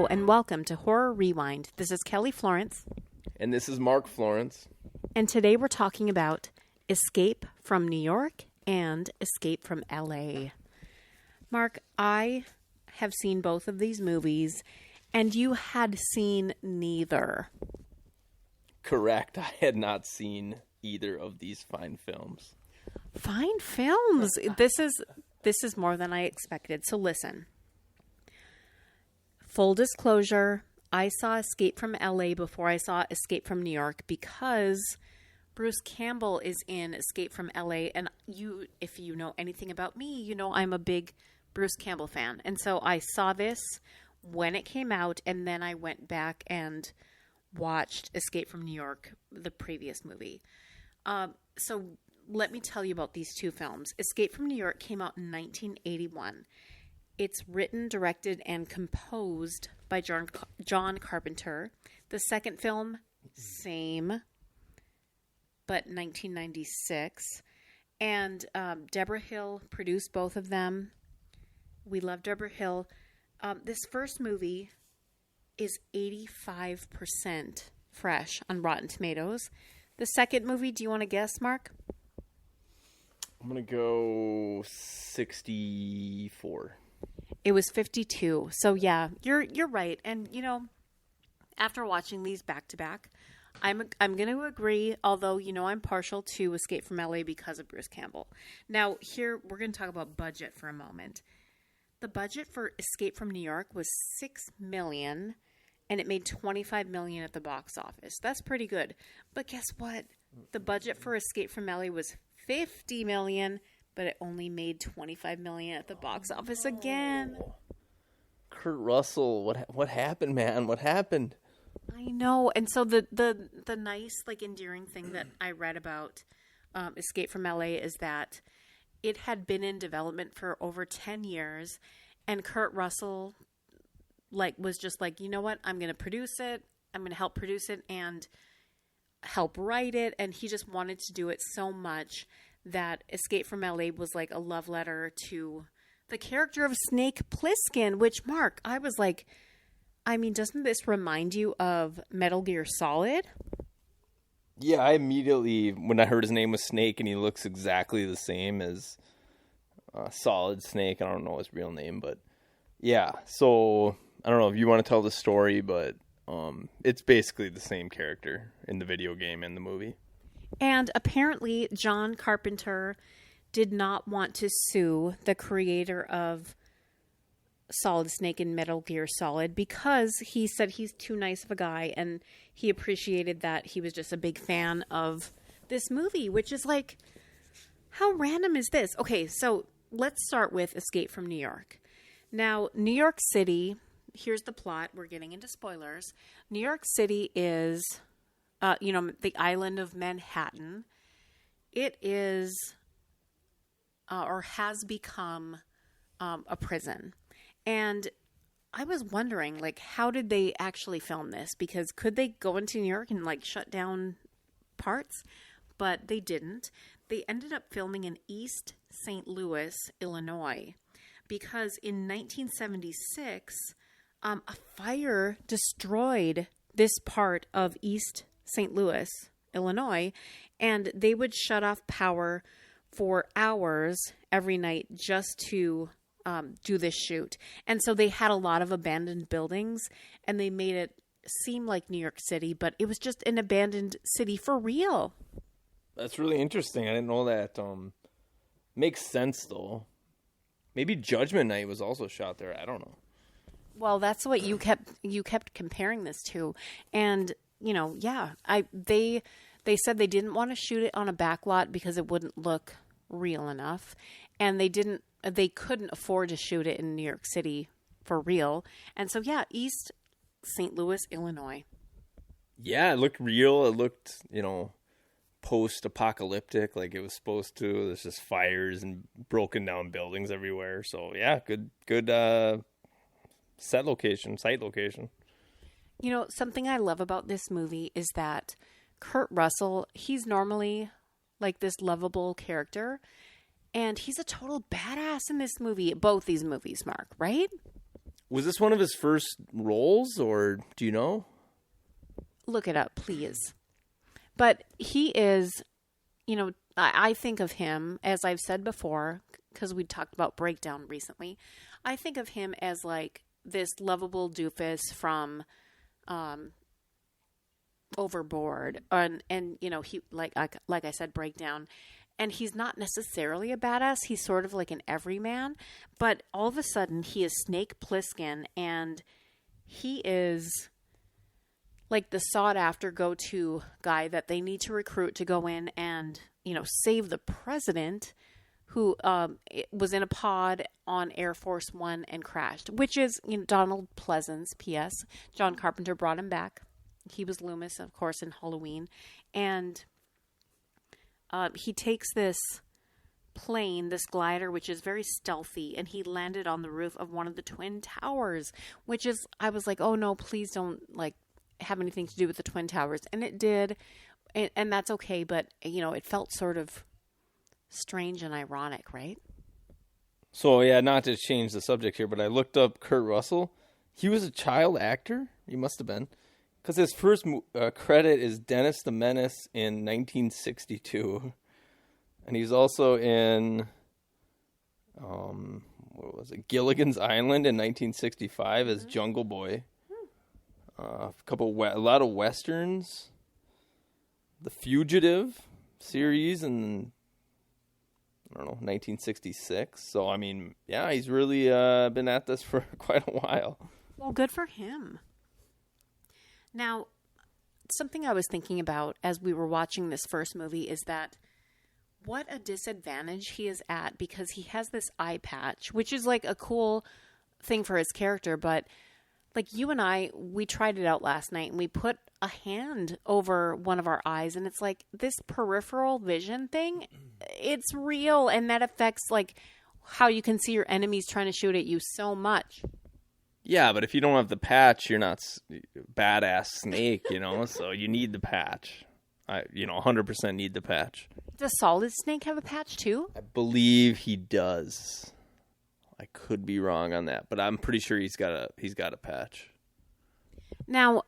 and welcome to Horror Rewind. This is Kelly Florence. And this is Mark Florence. And today we're talking about Escape from New York and Escape from LA. Mark, I have seen both of these movies, and you had seen neither. Correct. I had not seen either of these fine films. Fine films. This is more than I expected. So listen. Full disclosure, I saw Escape from LA before I saw Escape from New York because Bruce Campbell is in Escape from LA, and if you know anything about me, you know I'm a big Bruce Campbell fan. And so I saw this when it came out, and then I went back and watched Escape from New York, the previous movie. So let me tell you about these two films. Escape from New York came out in 1981. It's written, directed, and composed by John Carpenter. The second film, same, but 1996. And Deborah Hill produced both of them. We love Deborah Hill. This first movie is 85% fresh on Rotten Tomatoes. The second movie, do you want to guess, Mark? I'm going to go 64. It was 52. So yeah, you're right. And you know, after watching these back to back, I'm going to agree, although you know I'm partial to Escape from LA because of Bruce Campbell. Now, here we're going to talk about budget for a moment. The budget for Escape from New York was $6 million, and it made $25 million at the box office. That's pretty good. But guess what? The budget for Escape from LA was $50 million, but it only made $25 million at the box office again. Kurt Russell, what happened, man? What happened? I know. And so the nice, like, endearing thing that I read about Escape from LA is that it had been in development for over 10 years, and Kurt Russell was just like, you know what? I'm going to produce it. I'm going to help produce it and help write it. And he just wanted to do it so much that Escape from LA was like a love letter to the character of Snake Plissken, which, Mark, I was like, I mean, doesn't this remind you of Metal Gear Solid? Yeah, I immediately, when I heard his name was Snake and he looks exactly the same as Solid Snake, I don't know his real name, but yeah, so I don't know if you want to tell the story, but it's basically the same character in the video game and the movie. And apparently John Carpenter did not want to sue the creator of Solid Snake and Metal Gear Solid because he said he's too nice of a guy, and he appreciated that he was just a big fan of this movie, which is like, how random is this? Okay, so let's start with Escape from New York. Now, New York City, here's the plot. We're getting into spoilers. New York City is, the island of Manhattan. It is, or has become, a prison. And I was wondering, like, how did they actually film this? Because could they go into New York and, like, shut down parts? But they didn't. They ended up filming in East St. Louis, Illinois. Because in 1976, a fire destroyed this part of East St. Louis, Illinois, and they would shut off power for hours every night just to do this shoot. And so they had a lot of abandoned buildings, and they made it seem like New York City, but it was just an abandoned city for real. That's really interesting. I didn't know that. Makes sense, though. Maybe Judgment Night was also shot there. I don't know. Well, that's what you kept comparing this to. And, you know, yeah, they said they didn't want to shoot it on a backlot because it wouldn't look real enough. And they couldn't afford to shoot it in New York City for real. And so, yeah, East St. Louis, Illinois. Yeah, it looked real. It looked, post-apocalyptic like it was supposed to. There's just fires and broken down buildings everywhere. So, yeah, good site location. You know, something I love about this movie is that Kurt Russell, he's normally like this lovable character, and he's a total badass in this movie, both these movies, Mark, right? Was this one of his first roles, or do you know? Look it up, please. But he is, I think of him, as I've said before, because we talked about Breakdown recently. I think of him as like this lovable doofus from Overboard, and he like I said, Breakdown. And he's not necessarily a badass. He's sort of like an everyman. But all of a sudden, he is Snake Plissken, and he is like the sought-after go-to guy that they need to recruit to go in and, save the president, who was in a pod on Air Force One and crashed, which is Donald Pleasance, P.S. John Carpenter brought him back. He was Loomis, of course, in Halloween. And he takes this plane, this glider, which is very stealthy, and he landed on the roof of one of the Twin Towers, which is, I was like, oh no, please don't have anything to do with the Twin Towers. And it did, and that's okay, but it felt sort of strange and ironic, right? So yeah, not to change the subject here, but I looked up Kurt Russell. He was a child actor. He must have been. Because his first credit is Dennis the Menace in 1962. And he's also in, what was it, Gilligan's Island in 1965 as Jungle Boy. A lot of Westerns. The Fugitive series in, 1966. So, I mean, yeah, he's really been at this for quite a while. Well, good for him. Now, something I was thinking about as we were watching this first movie is that what a disadvantage he is at, because he has this eye patch, which is like a cool thing for his character. But like you and I, we tried it out last night and we put a hand over one of our eyes, and it's like this peripheral vision thing, it's real, and that affects like how you can see your enemies trying to shoot at you so much. Yeah, but if you don't have the patch, you're not badass Snake, so you need the patch. 100% need the patch. Does Solid Snake have a patch too? I believe he does. I could be wrong on that, but I'm pretty sure he's got a patch. Now,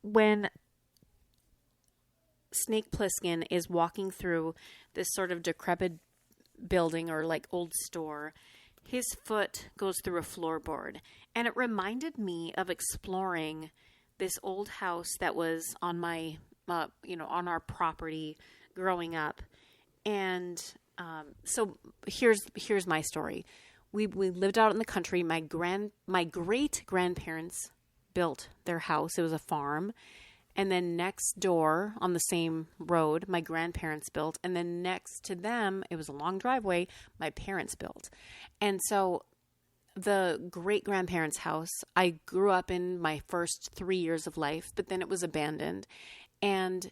when Snake Plissken is walking through this sort of decrepit building or like old store, his foot goes through a floorboard, and it reminded me of exploring this old house that was on my, on our property growing up. And so here's my story. We lived out in the country. My great grandparents built their house. It was a farm. And then next door on the same road, my grandparents built. And then next to them, it was a long driveway, my parents built. And so the great-grandparents' house, I grew up in my first 3 years of life, but then it was abandoned. And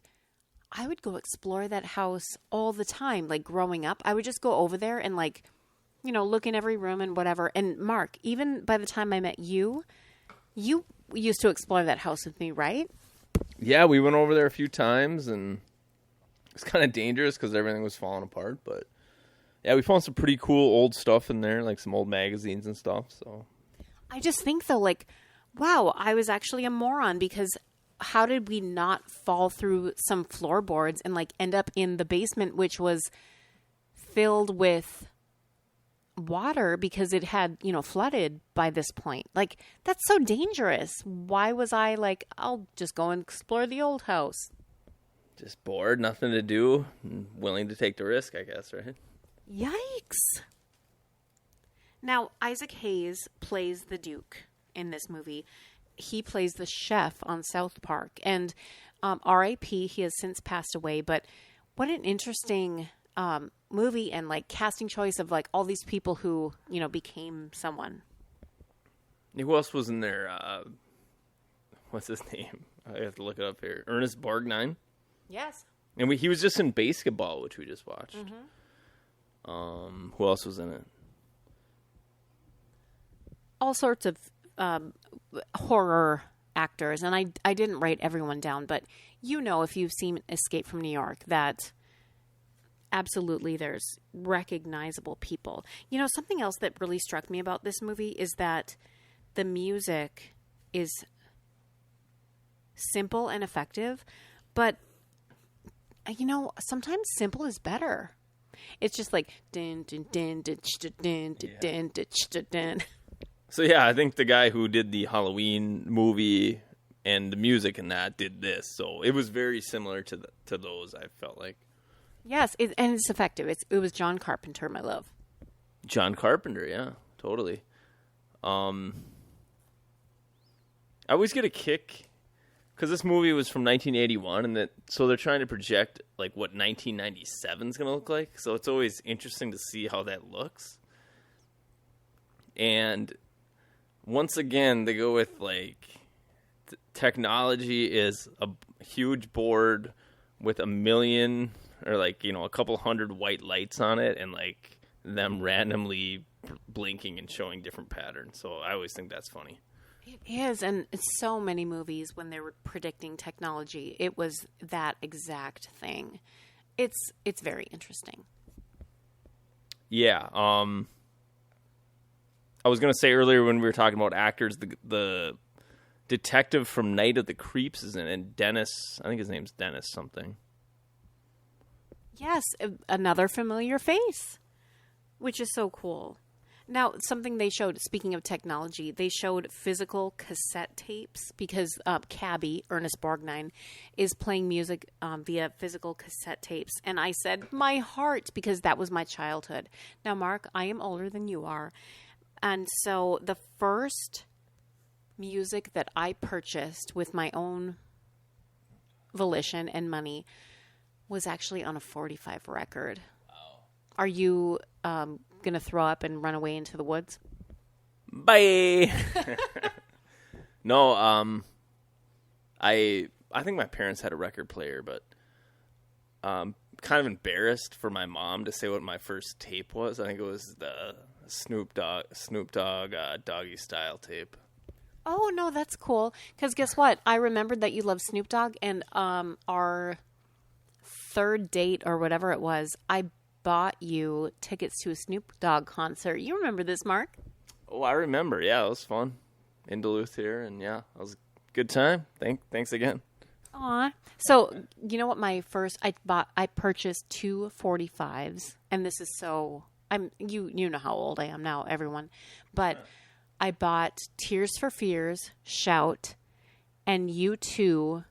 I would go explore that house all the time. Like growing up, I would just go over there and look in every room and whatever. And Mark, even by the time I met you used to explore that house with me, right? Yeah, we went over there a few times, and it's kind of dangerous because everything was falling apart. But yeah, we found some pretty cool old stuff in there, like some old magazines and stuff. So I just think though, wow, I was actually a moron, because how did we not fall through some floorboards and end up in the basement, which was filled with water because it had, flooded by this point? That's so dangerous. Why was I I'll just go and explore the old house? Just bored, nothing to do, and willing to take the risk, I guess, right? Yikes. Now, Isaac Hayes plays the Duke in this movie. He plays the chef on South Park, and R.I.P., he has since passed away, but what an interesting movie and casting choice of all these people who became someone. Who else was in there? What's his name? I have to look it up here. Ernest Borgnine. Yes. And he was just in Basketball, which we just watched. Who else was in it? All sorts of horror actors, and I didn't write everyone down, but if you've seen Escape from New York, that absolutely there's recognizable people. Something else that really struck me about this movie is that the music is simple and effective, but sometimes simple is better. It's just like din din din din din din din din. So yeah, I think the guy who did the Halloween movie and the music in that did this, so it was very similar to those. I felt like. Yes, and it's effective. It was John Carpenter, my love. John Carpenter, yeah, totally. I always get a kick because this movie was from 1981, and so they're trying to project like what 1997 is going to look like. So it's always interesting to see how that looks. And once again, they go with like technology is a huge board with a million or like a couple hundred white lights on it, and like them randomly blinking and showing different patterns. So I always think that's funny. It is, and so many movies when they were predicting technology, it was that exact thing. It's very interesting. Yeah. I was gonna say earlier when we were talking about actors, the detective from Night of the Creeps is in it, and Dennis. I think his name's Dennis something. Yes, another familiar face, which is so cool. Now, something they showed, speaking of technology, they showed physical cassette tapes because Cabby, Ernest Borgnine, is playing music via physical cassette tapes. And I said, my heart, because that was my childhood. Now, Mark, I am older than you are. And so the first music that I purchased with my own volition and money was actually on a 45 record. Wow. Are you going to throw up and run away into the woods? Bye. No, I think my parents had a record player, but kind of embarrassed for my mom to say what my first tape was. I think it was the Snoop Dogg Doggy Style tape. Oh, no, that's cool. Because guess what? I remembered that you love Snoop Dogg, and our third date or whatever it was, I bought you tickets to a Snoop Dogg concert. You remember this, Mark? Oh, I remember. Yeah, it was fun in Duluth here, and yeah, it was a good time. Thanks again. Aw. So, you know what I purchased two 45s, and this is so, you know how old I am now, everyone, but I bought Tears for Fears, Shout, and U2.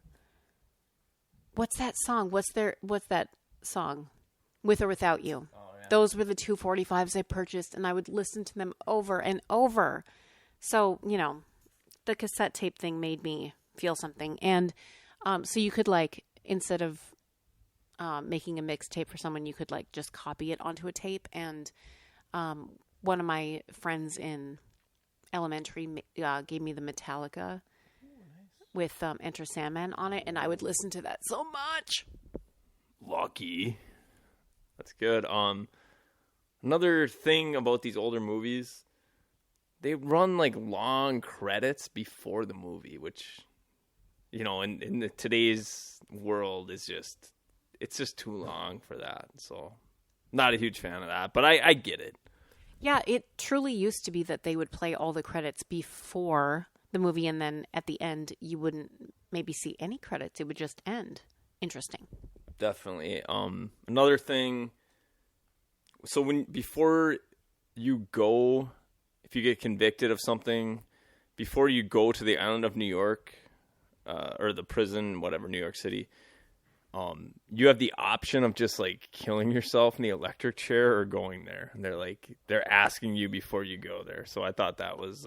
What's that song? What's that song? With or Without You. Oh, yeah. Those were the two 45s I purchased, and I would listen to them over and over. So, the cassette tape thing made me feel something. And so you could, like, instead of making a mixtape for someone, you could, like, just copy it onto a tape. And one of my friends in elementary gave me the Metallica with Enter Sandman on it, and I would listen to that so much. Lucky. That's good. Another thing about these older movies, they run like long credits before the movie, which, in today's world it's just too long for that. So, not a huge fan of that, but I get it. Yeah, it truly used to be that they would play all the credits before the movie, and then at the end you wouldn't maybe see any credits. It would just end. Interesting. Definitely. Another thing, so before you go, if you get convicted of something, before you go to the island of New York, or the prison, whatever, New York City, you have the option of just like killing yourself in the electric chair or going there. And they're asking you before you go there. So I thought that was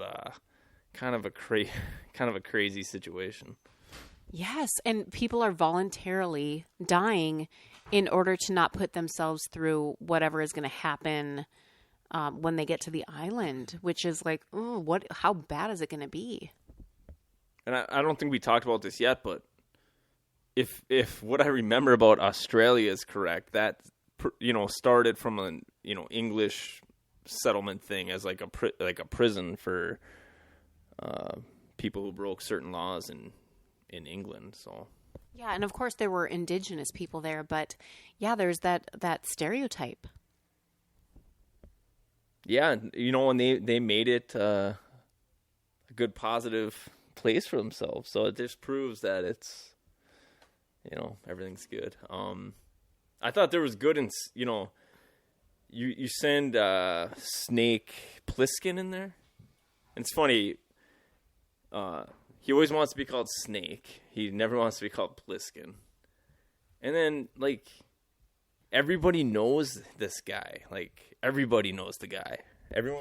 kind of a crazy situation. Yes, and people are voluntarily dying in order to not put themselves through whatever is going to happen when they get to the island, which is like, how bad is it going to be? And I don't think we talked about this yet, but if what I remember about Australia is correct, that started from an English settlement thing as like a prison for people who broke certain laws in England. So yeah, and of course there were indigenous people there, but yeah, there's that stereotype. Yeah, and they made it like a good positive place for themselves. So it just proves that it's, everything's good. I thought there was good in, you send Snake Plissken in there. And it's funny, he always wants to be called Snake. He never wants to be called Plissken. And then, like, everybody knows this guy. Like, everybody knows the guy.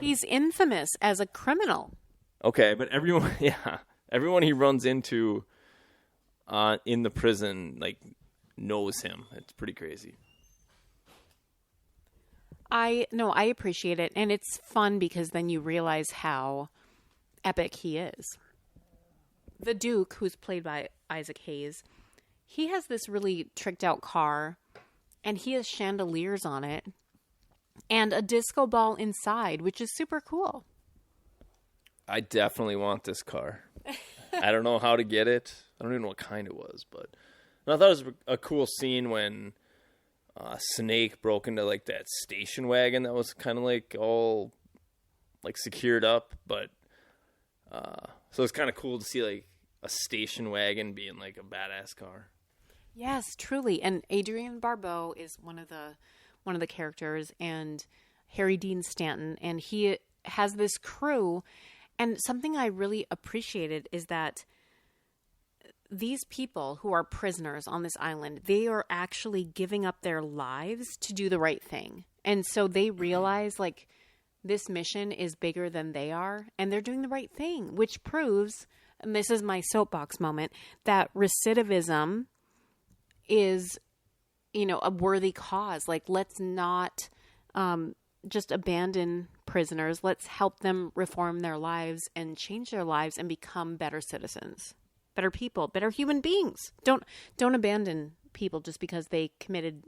He's infamous as a criminal. Okay, but everyone he runs into in the prison, like, knows him. It's pretty crazy. I appreciate it. And it's fun because then you realize how epic he is. The Duke, who's played by Isaac Hayes, he has this really tricked out car, and he has chandeliers on it and a disco ball inside, which is super cool. I definitely want this car. I don't know how to get it. I don't even know what kind it was, but I thought it was a cool scene when Snake broke into like that station wagon that was kind of like all like secured up, but so it's kind of cool to see like a station wagon being like a badass car. Yes, truly. And Adrienne Barbeau is one of the characters, and Harry Dean Stanton, and he has this crew. And something I really appreciated is that these people who are prisoners on this island, they are actually giving up their lives to do the right thing. And so they realize, like, this mission is bigger than they are, and they're doing the right thing, which proves, and this is my soapbox moment, that recidivism is, a worthy cause. Like, let's not just abandon prisoners. Let's help them reform their lives and change their lives and become better citizens, better people, better human beings. Don't abandon people just because they committed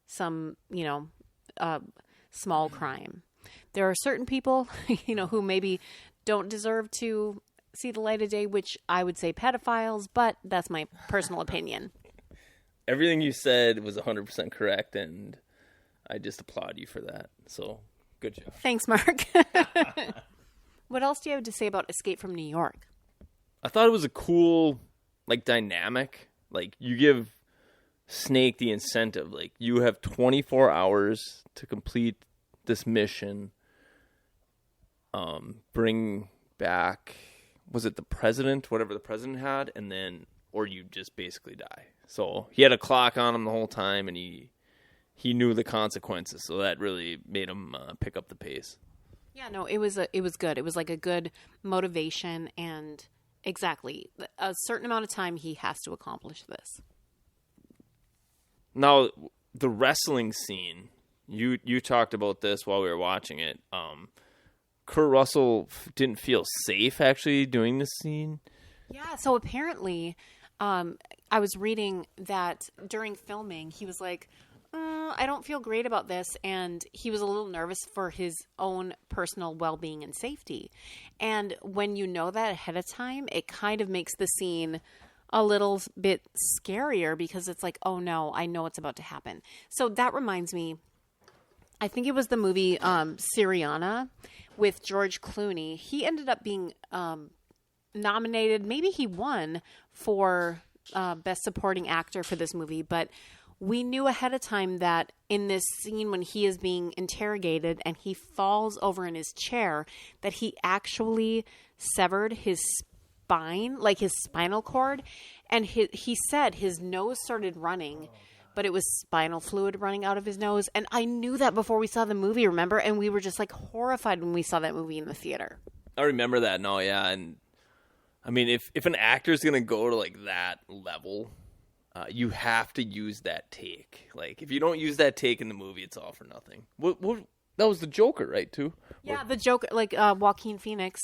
some, small crime. There are certain people, who maybe don't deserve to see the light of day, which I would say pedophiles, but that's my personal opinion. Everything you said was 100% correct, and I just applaud you for that. So, good job. Thanks, Mark. What else do you have to say about Escape from New York? I thought it was a cool, like, dynamic. Like, you give Snake the incentive. Like, you have 24 hours to complete this mission. Bring back, was it the president? Whatever the president had, and then, or you just basically die. So he had a clock on him the whole time, and he knew the consequences. So that really made him pick up the pace. Yeah, no, it was good. It was like a good motivation, and exactly a certain amount of time he has to accomplish this. Now, the wrestling scene, you talked about this while we were watching it. Kurt Russell didn't feel safe actually doing this scene. Yeah, so apparently, I was reading that during filming, he was like, I don't feel great about this. And he was a little nervous for his own personal well-being and safety. And when you know that ahead of time, it kind of makes the scene a little bit scarier because it's like, oh no, I know what's about to happen. So that reminds me, I think it was the movie Syriana with George Clooney. He ended up being nominated, maybe he won for Best Supporting Actor for this movie, but we knew ahead of time that in this scene when he is being interrogated and he falls over in his chair, that he actually severed his spine, like his spinal cord, and he said his nose started running, but it was spinal fluid running out of his nose. And I knew that before we saw the movie, remember? And we were just like horrified when we saw that movie in the theater. I remember that. No, yeah. And I mean, if an actor's going to go to like that level, you have to use that take. Like, if you don't use that take in the movie, it's all for nothing. What that was the Joker, right, too? Yeah, the Joker, like Joaquin Phoenix.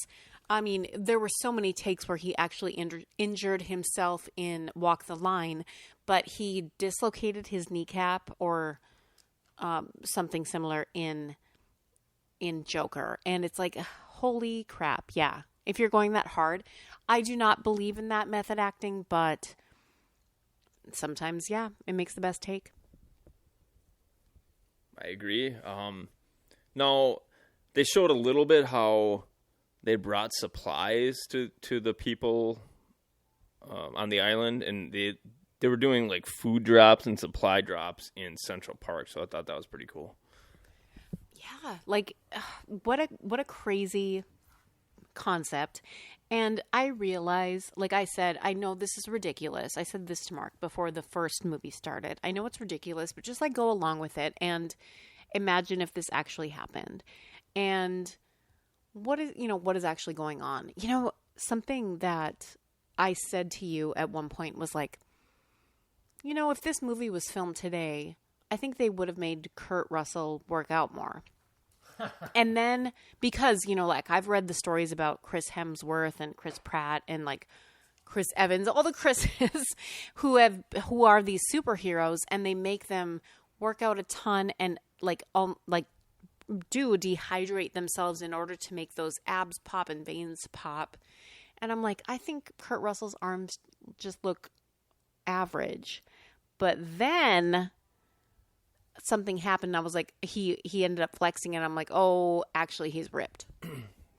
I mean, there were so many takes where he actually injured himself in Walk the Line, but he dislocated his kneecap or something similar in Joker. And it's like, holy crap, yeah. If you're going that hard, I do not believe in that method acting, but sometimes, yeah, it makes the best take. I agree. Now, they showed a little bit how they brought supplies to the people on the island, and they were doing like food drops and supply drops in Central Park. So I thought that was pretty cool. Yeah, like what a crazy concept. And I realize, like I said, I know this is ridiculous. I said this to Mark before the first movie started. I know it's ridiculous, but just like go along with it and imagine if this actually happened. And what is actually going on? Something that I said to you at one point was like, if this movie was filmed today, I think they would have made Kurt Russell work out more. And then because, like I've read the stories about Chris Hemsworth and Chris Pratt and like Chris Evans, all the Chris's who are these superheroes, and they make them work out a ton and do dehydrate themselves in order to make those abs pop and veins pop. And I'm like, I think Kurt Russell's arms just look average. But then something happened, and I was like, he ended up flexing, and I'm like, oh, actually, he's ripped.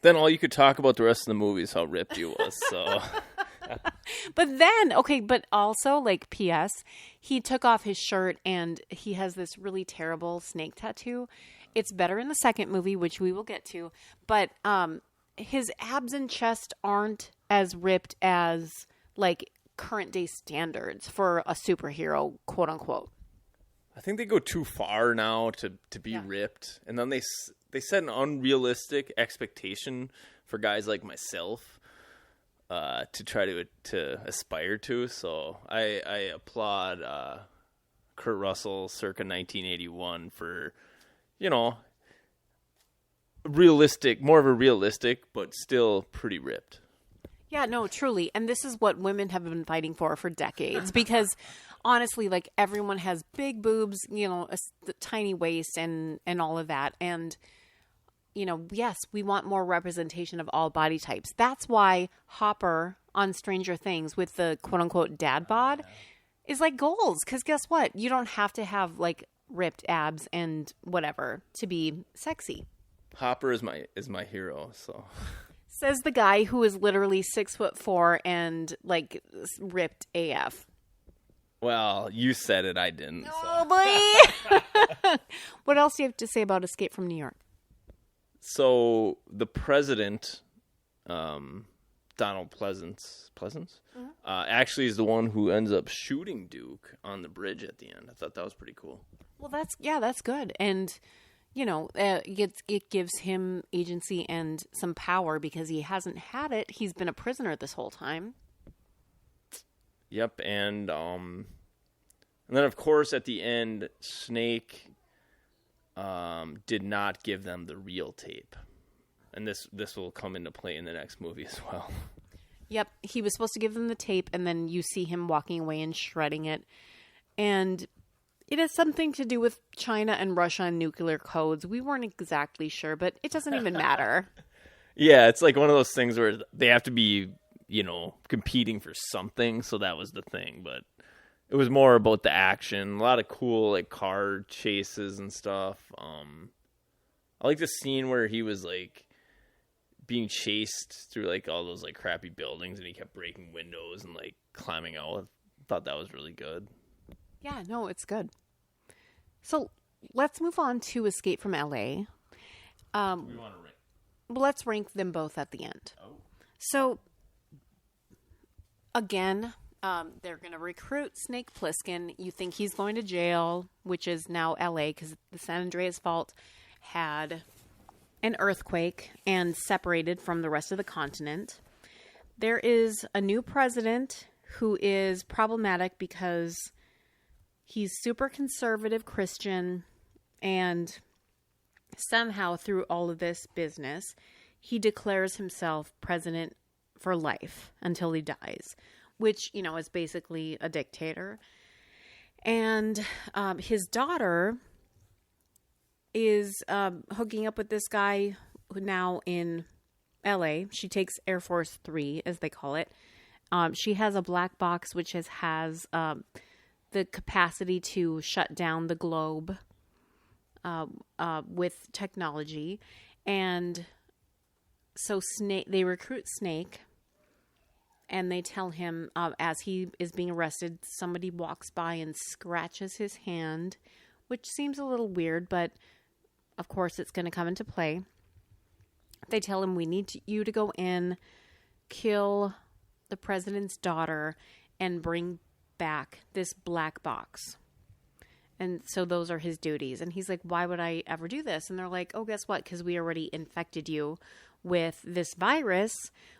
Then all you could talk about the rest of the movie is how ripped he was. So, but also, like, P.S., he took off his shirt, and he has this really terrible snake tattoo. It's better in the second movie, which we will get to, but his abs and chest aren't as ripped as, like, current day standards for a superhero, quote unquote. I think they go too far now to be ripped, and then they set an unrealistic expectation for guys like myself to try to aspire to. So I applaud Kurt Russell circa 1981 for more of a realistic but still pretty ripped. Yeah, no, truly. And this is what women have been fighting for decades, because honestly, like, everyone has big boobs, a tiny waist and all of that. And, yes, we want more representation of all body types. That's why Hopper on Stranger Things with the quote unquote dad bod is like goals. Because guess what? You don't have to have like ripped abs and whatever to be sexy. Hopper is my hero, so... Says the guy who is literally 6'4" and like ripped AF. Well, you said it, I didn't. Oh, so. Boy! What else do you have to say about Escape from New York? So the president, Donald Pleasance, mm-hmm. Actually is the one who ends up shooting Duke on the bridge at the end. I thought that was pretty cool. Well, that's good. And it gives him agency and some power because he hasn't had it. He's been a prisoner this whole time. Yep, and then of course at the end, Snake did not give them the real tape, and this will come into play in the next movie as well. Yep, he was supposed to give them the tape, and then you see him walking away and shredding it, and it has something to do with China and Russia and nuclear codes. We weren't exactly sure, but it doesn't even matter. Yeah, it's like one of those things where they have to be, competing for something. So that was the thing. But it was more about the action. A lot of cool, like, car chases and stuff. I like the scene where he was, like, being chased through, like, all those, like, crappy buildings. And he kept breaking windows and, like, climbing out. I thought that was really good. Yeah, no, it's good. So let's move on to Escape from LA. We want to rank. Well, let's rank them both at the end. Oh. So, again, they're going to recruit Snake Plissken. You think he's going to jail, which is now LA, because the San Andreas Fault had an earthquake and separated from the rest of the continent. There is a new president who is problematic because he's super conservative Christian, and somehow through all of this business, he declares himself president for life until he dies, which, is basically a dictator. And his daughter is hooking up with this guy who now in LA. She takes Air Force 3, as they call it. She has a black box which has the capacity to shut down the globe with technology. And So they recruit Snake, and they tell him, as he is being arrested, somebody walks by and scratches his hand, which seems a little weird, but of course it's going to come into play. They tell him, we need you to go in, kill the president's daughter, and bring back this black box. And so those are his duties. And he's like, why would I ever do this? And they're like, oh, guess what? Because we already infected you with this virus,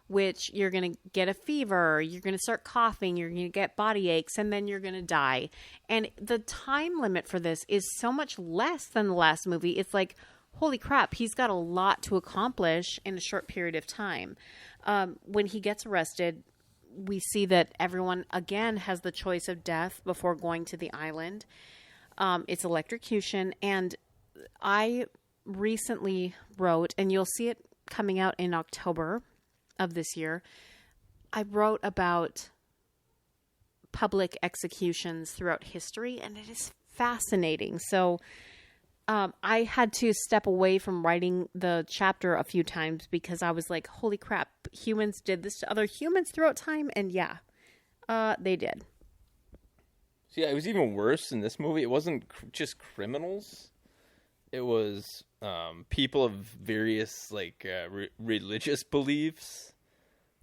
which you're going to get a fever, you're going to start coughing, you're going to get body aches, and then you're going to die. And the time limit for this is so much less than the last movie. It's like, holy crap, he's got a lot to accomplish in a short period of time. When he gets arrested, we see that everyone, again, has the choice of death before going to the island. It's electrocution. And I recently wrote, and you'll see it coming out in October of this year, I wrote about public executions throughout history, and it is fascinating. So I had to step away from writing the chapter a few times because I was like, holy crap, humans did this to other humans throughout time. And yeah, they did. So yeah, it was even worse in this movie. It wasn't just criminals. It was people of various religious beliefs,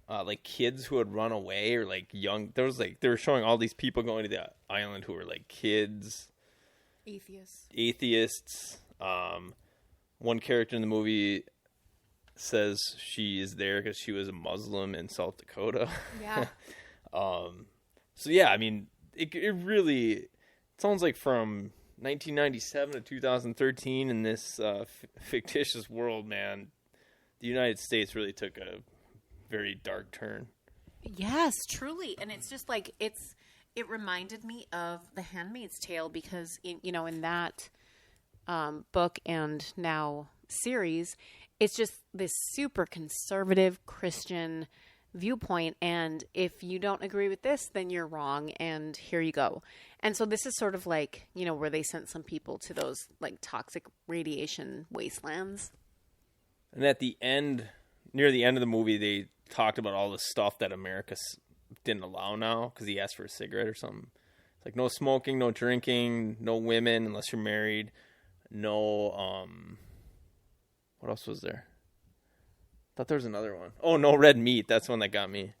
like kids who had run away, or like young. There was they were showing all these people going to the island who were like kids. Atheists. One character in the movie says she is there because she was a Muslim in South Dakota. Yeah. So yeah, I mean, it really sounds like from 1997 to 2013 in this fictitious world, man, the United States really took a very dark turn. Yes, truly. And it's just like, it reminded me of The Handmaid's Tale because, in that book and now series, it's just this super conservative Christian viewpoint. And if you don't agree with this, then you're wrong. And here you go. And so this is sort of like, where they sent some people to those like toxic radiation wastelands. And at the end, near the end of the movie, they talked about all the stuff that America didn't allow now because he asked for a cigarette or something. It's like no smoking, no drinking, no women unless you're married, no what else was there? I thought there was another one. Oh, no red meat. That's one that got me.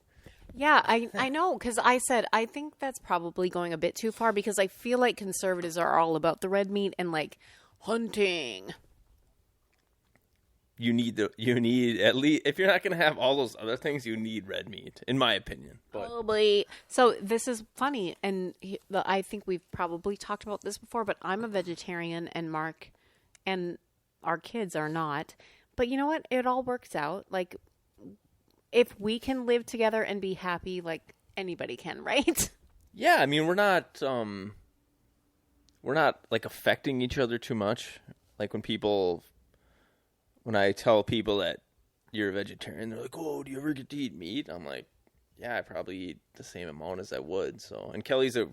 Yeah, I know, because I said I think that's probably going a bit too far because I feel like conservatives are all about the red meat and like hunting. You need at least, if you're not going to have all those other things, you need red meat, in my opinion. But. Probably. So this is funny, and I think we've probably talked about this before, but I'm a vegetarian, and Mark and our kids are not. But you know what? It all works out. Like, if we can live together and be happy, like anybody can, right? Yeah, I mean, we're not like affecting each other too much. Like when I tell people that you're a vegetarian, they're like, "Oh, do you ever get to eat meat?" I'm like, "Yeah, I probably eat the same amount as I would." So, and Kelly's a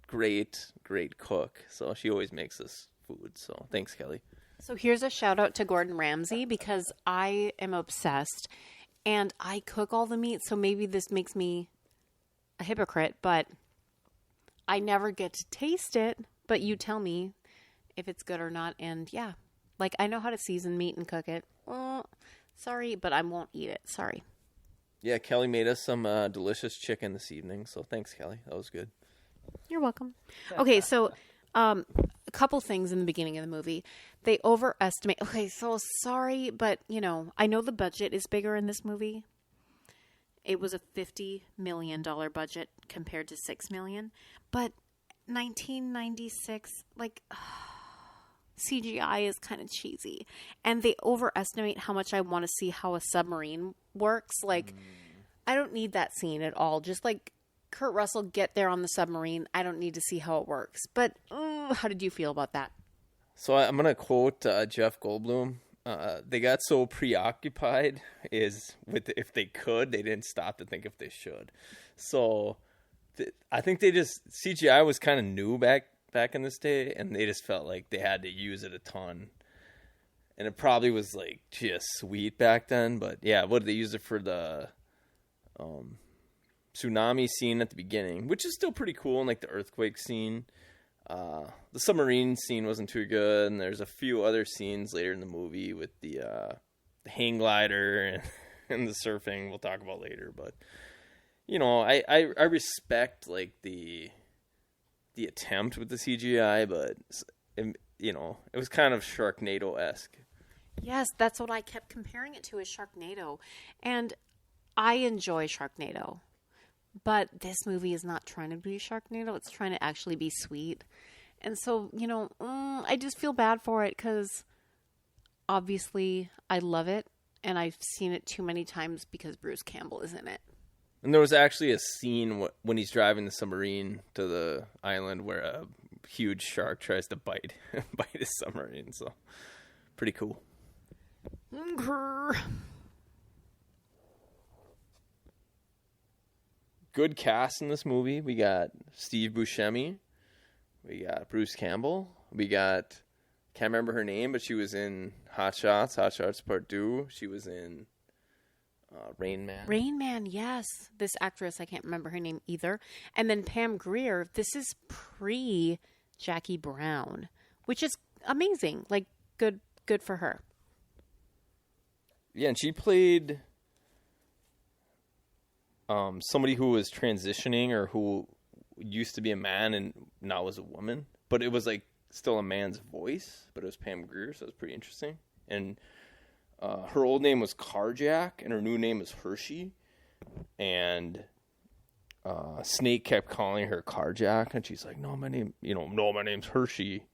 great cook, so she always makes us food. So, thanks, Kelly. So here's a shout out to Gordon Ramsay because I am obsessed and I cook all the meat. So maybe this makes me a hypocrite, but I never get to taste it. But you tell me if it's good or not. And yeah, like I know how to season meat and cook it. Sorry, but I won't eat it. Sorry. Yeah, Kelly made us some delicious chicken this evening. So thanks, Kelly. That was good. You're welcome. Okay, so a couple things in the beginning of the movie. They overestimate. Okay, so sorry, but, I know the budget is bigger in this movie. It was a $50 million budget compared to $6 million. But 1996, CGI is kind of cheesy. And they overestimate how much I want to see how a submarine works. I don't need that scene at all. Just Kurt Russell get there on the submarine. I don't need to see how it works. But how did you feel about that? So I'm going to quote Jeff Goldblum. They got so preoccupied if they could, they didn't stop to think if they should. So I think CGI was kind of new back in this day, and they just felt like they had to use it a ton. And it probably was like just sweet back then. But yeah, what did they use it for? The tsunami scene at the beginning, which is still pretty cool, and like the earthquake scene. The submarine scene wasn't too good, and there's a few other scenes later in the movie with the hang glider and the surfing we'll talk about later. But you know, I respect like the attempt with the CGI, but you know, it was kind of Sharknado-esque. Yes, that's what I kept comparing it to, is Sharknado. And I enjoy Sharknado. But this movie is not trying to be Sharknado. It's trying to actually be sweet. And so, you know, I just feel bad for it because obviously I love it. And I've seen it too many times because Bruce Campbell is in it. And there was actually a scene when he's driving the submarine to the island where a huge shark tries to bite his submarine. So, pretty cool. Good cast in this movie. We got Steve Buscemi. We got Bruce Campbell. We got, can't remember her name, but she was in Hot Shots Part 2. She was in Rain Man. Rain Man, yes. This actress, I can't remember her name either. And then Pam Grier. This is pre-Jackie Brown, which is amazing. Like, good for her. Yeah, and she played somebody who was transitioning or who used to be a man and now is a woman. But it was like still a man's voice, but it was Pam Grier, so it was pretty interesting. And her old name was Carjack, and her new name is Hershey. And Snake kept calling her Carjack, and she's like, "No, my name's Hershey."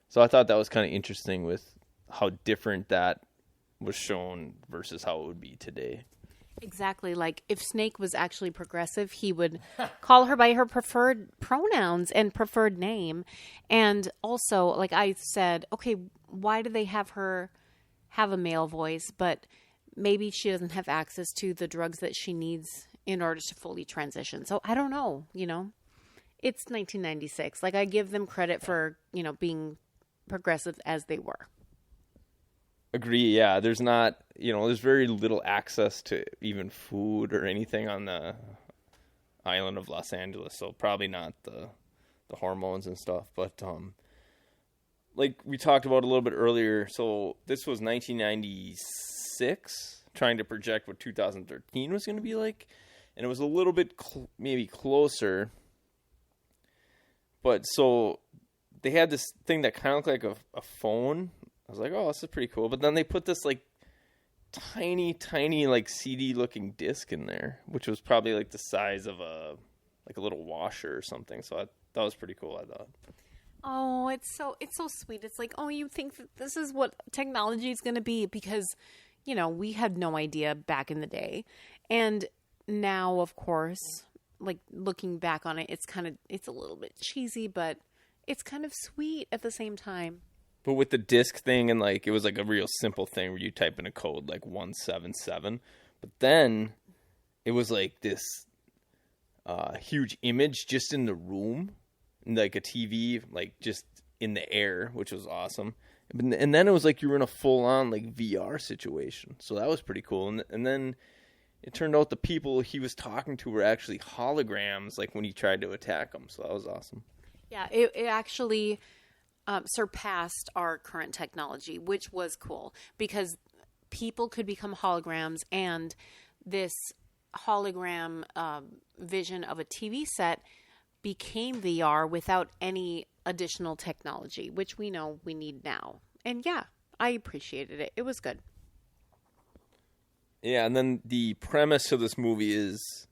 So I thought that was kind of interesting with how different that was shown versus how it would be today. Exactly. Like if Snake was actually progressive, he would call her by her preferred pronouns and preferred name. And also, like I said, okay, why do they have her have a male voice, but maybe she doesn't have access to the drugs that she needs in order to fully transition? So I don't know, you know. It's 1996. Like I give them credit for, you know, being progressive as they were. Agree, yeah. There's not, you know, there's very little access to even food or anything on the island of Los Angeles, so probably not the hormones and stuff. But like we talked about a little bit earlier, so this was 1996, trying to project what 2013 was going to be like, and it was a little bit maybe closer. But so they had this thing that kind of looked like a phone. I was like, oh, this is pretty cool. But then they put this like tiny like CD looking disc in there, which was probably like the size of a little washer or something. So that was pretty cool, I thought. Oh, it's so sweet. It's like, oh, you think that this is what technology is going to be, because, you know, we had no idea back in the day. And now, of course, like looking back on it, it's a little bit cheesy, but it's kind of sweet at the same time. But with the disc thing, and like it was like a real simple thing where you type in a code like 177, but then it was like this huge image just in the room, like a TV, like just in the air, which was awesome. And then it was like you were in a full on like VR situation, so that was pretty cool. And then it turned out the people he was talking to were actually holograms, like when he tried to attack them. So that was awesome. Yeah, it actually surpassed our current technology, which was cool because people could become holograms, and this hologram vision of a TV set became VR without any additional technology, which we know we need now. And yeah, I appreciated it. It was good. Yeah, and then the premise of this movie is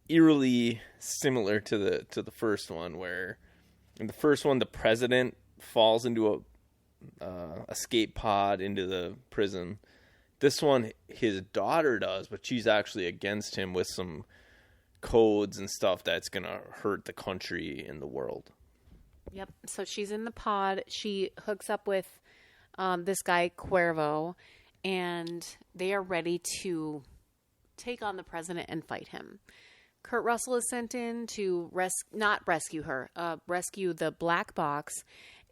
eerily similar to the first one, where in the first one the president falls into a escape pod into the prison. This one his daughter does, but she's actually against him with some codes and stuff that's gonna hurt the country and the world. Yep. So she's in the pod. She hooks up with this guy Cuervo, and they are ready to take on the president and fight him. Kurt Russell is sent in to not rescue her, rescue the black box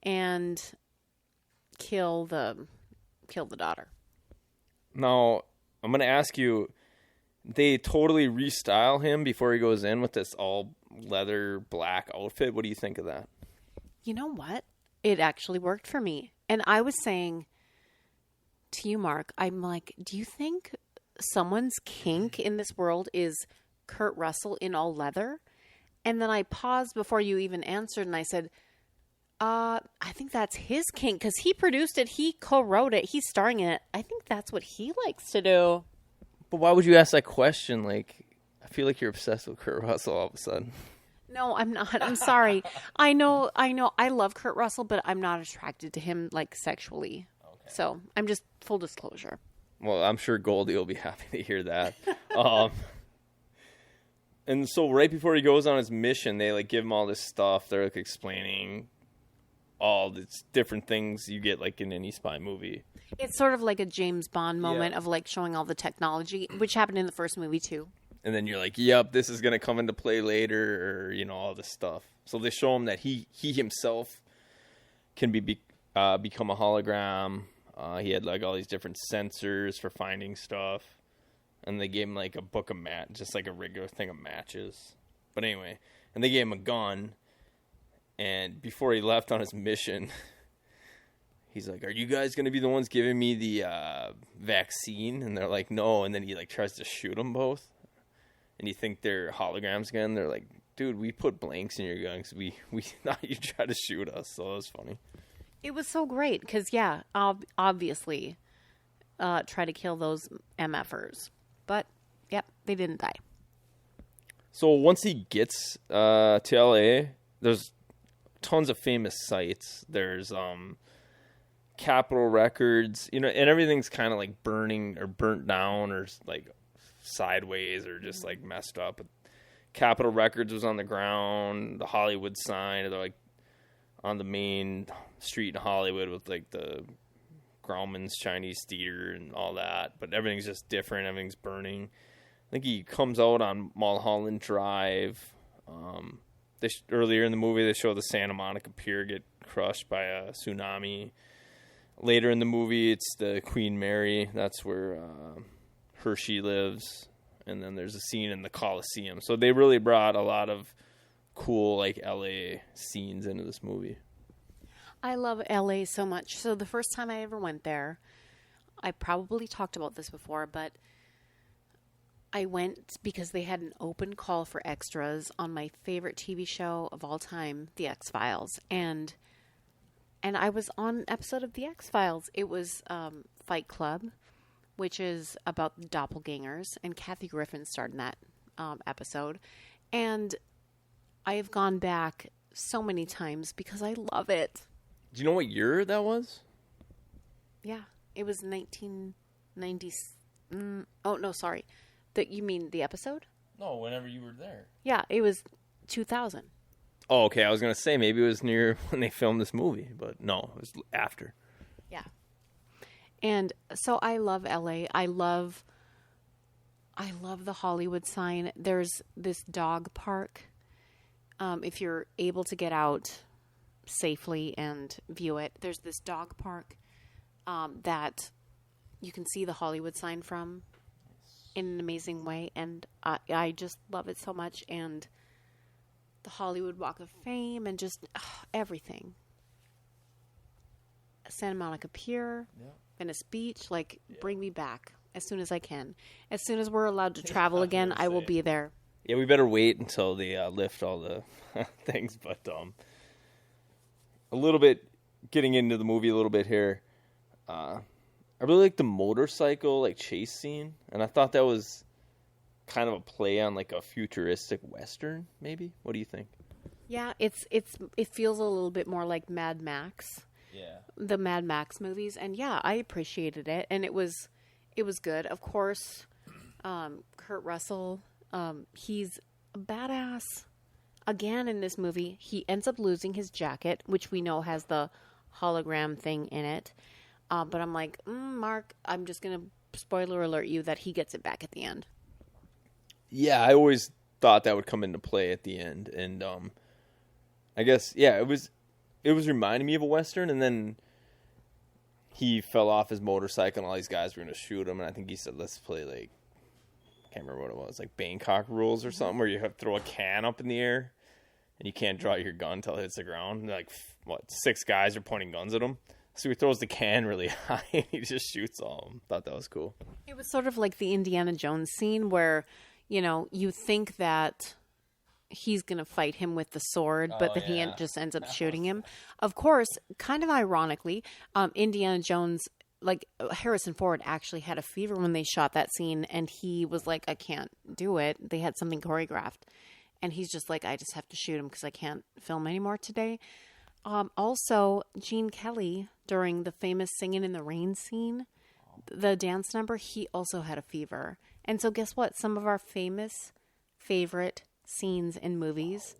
and kill the kill the daughter. Now, I'm going to ask you, they totally restyle him before he goes in with this all leather black outfit. What do you think of that? You know what? It actually worked for me. And I was saying to you, Mark, I'm like, do you think someone's kink in this world is Kurt Russell in all leather? And then I paused before you even answered, and I said, I think that's his kink, because he produced it, he co-wrote it, he's starring in it. I think that's what he likes to do. But why would you ask that question? Like, I feel like you're obsessed with Kurt Russell all of a sudden. No, I'm not. I'm sorry. I know. I love Kurt Russell, but I'm not attracted to him, like, sexually. Okay. So, I'm just full disclosure. Well, I'm sure Goldie will be happy to hear that. And so right before he goes on his mission, they, like, give him all this stuff. They're, like, explaining all these different things you get, like, in any spy movie. It's sort of like a James Bond moment of, like, showing all the technology, which happened in the first movie, too. And then you're like, yep, this is going to come into play later, or, you know, all this stuff. So they show him that he himself can become a hologram. He had, like, all these different sensors for finding stuff. And they gave him, like, a book of just like a regular thing of matches. But anyway, and they gave him a gun. And before he left on his mission, he's like, are you guys going to be the ones giving me the vaccine? And they're like, no. And then he, like, tries to shoot them both. And you think they're holograms again. They're like, dude, we put blanks in your guns. We thought you tried to shoot us. So it was funny. It was so great because, yeah, obviously try to kill those MFers. But, yep, they didn't die. So once he gets to LA, there's tons of famous sites. There's Capitol Records, you know, and everything's kind of like burning or burnt down or like sideways or just like messed up. Capitol Records was on the ground. The Hollywood sign, they're like on the main street in Hollywood with like the Grauman's Chinese Theater and all that, but everything's just different. Everything's burning. I think he comes out on Mulholland Drive. Earlier in the movie, they show the Santa Monica Pier get crushed by a tsunami. Later in the movie, it's the Queen Mary. That's where Hershey lives. And then there's a scene in the Coliseum. So they really brought a lot of cool, like, LA scenes into this movie. I love LA so much. So the first time I ever went there, I probably talked about this before, but I went because they had an open call for extras on my favorite TV show of all time, The X-Files. And I was on an episode of The X-Files. It was Fight Club, which is about doppelgangers, and Kathy Griffin starred in that episode. And I have gone back so many times because I love it. Do you know what year that was? Yeah, it was 1990. Oh, no, sorry. You mean the episode? No, whenever you were there. Yeah, it was 2000. Oh, okay. I was going to say maybe it was near when they filmed this movie, but no, it was after. Yeah. And so I love LA. I love the Hollywood sign. There's this dog park. If you're able to get out safely and view it, there's this dog park that you can see the Hollywood sign from in an amazing way, and I just love it so much. And the Hollywood Walk of Fame and just everything. Santa Monica Pier, Venice Beach, bring me back as soon as I can. As soon as we're allowed to travel again, I will be there. Yeah, we better wait until they lift all the things, but a little bit, getting into the movie a little bit here, I really like the motorcycle chase scene, and I thought that was kind of a play on a futuristic Western, maybe? What do you think? Yeah, it feels a little bit more like Mad Max. Yeah. The Mad Max movies, and yeah, I appreciated it, and it was good. Of course, Kurt Russell, he's a badass. Again, in this movie, he ends up losing his jacket, which we know has the hologram thing in it. But I'm like, Mark, I'm just going to spoiler alert you that he gets it back at the end. Yeah, I always thought that would come into play at the end. And I guess, yeah, it was reminding me of a Western. And then he fell off his motorcycle and all these guys were going to shoot him. And I think he said, let's play like, I can't remember what it was, like Bangkok rules or something, where you have to throw a can up in the air and you can't draw your gun until it hits the ground. And like, 6 guys are pointing guns at him. So he throws the can really high and he just shoots all of them. Thought that was cool. It was sort of like the Indiana Jones scene where, you think that he's going to fight him with the sword, but then he just ends up shooting him. Of course, kind of ironically, Indiana Jones, like Harrison Ford actually had a fever when they shot that scene, and he was like, I can't do it. They had something choreographed. And he's just like, I just have to shoot him because I can't film anymore today. Also, Gene Kelly, during the famous Singing in the Rain scene, the dance number, he also had a fever. And so guess what? Some of our favorite scenes in movies,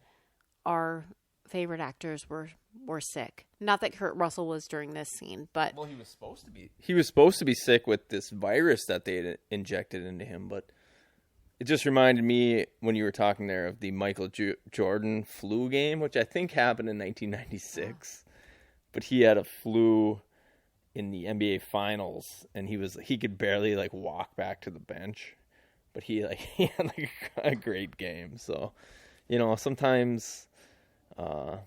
our favorite actors were sick. Not that Kurt Russell was during this scene, but... Well, he was supposed to be. He was supposed to be sick with this virus that they had injected into him, but it just reminded me, when you were talking there, of the Michael Jordan flu game, which I think happened in 1996. But he had a flu in the NBA Finals, and he could barely like walk back to the bench, but he had like a great game. So, sometimes I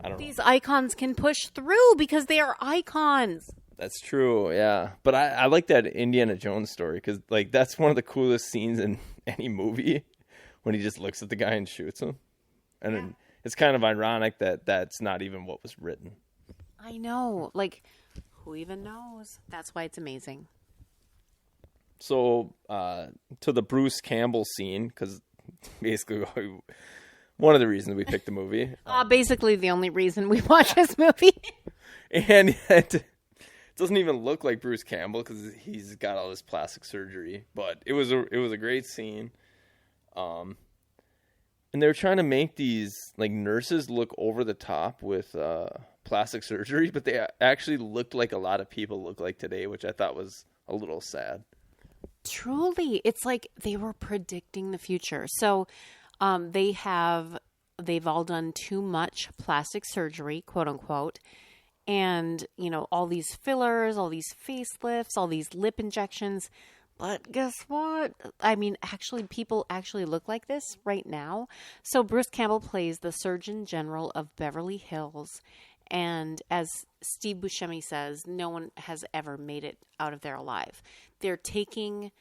don't know. These icons can push through because they are icons. That's true, yeah. But I like that Indiana Jones story because like that's one of the coolest scenes in any movie, when he just looks at the guy and shoots him, and then it's kind of ironic that that's not even what was written. I know. Like, who even knows? That's why it's amazing. So, to the Bruce Campbell scene, because basically one of the reasons we picked the movie. Basically the only reason we watch this movie. And it doesn't even look like Bruce Campbell because he's got all this plastic surgery. But it was a great scene. And they were trying to make these like nurses look over the top with plastic surgery, but they actually looked like a lot of people look like today, which I thought was a little sad. Truly, it's like they were predicting the future. So they've all done too much plastic surgery, quote unquote. And, all these fillers, all these facelifts, all these lip injections. But guess what? I mean, actually, people actually look like this right now. So Bruce Campbell plays the Surgeon General of Beverly Hills. And as Steve Buscemi says, no one has ever made it out of there alive. They're taking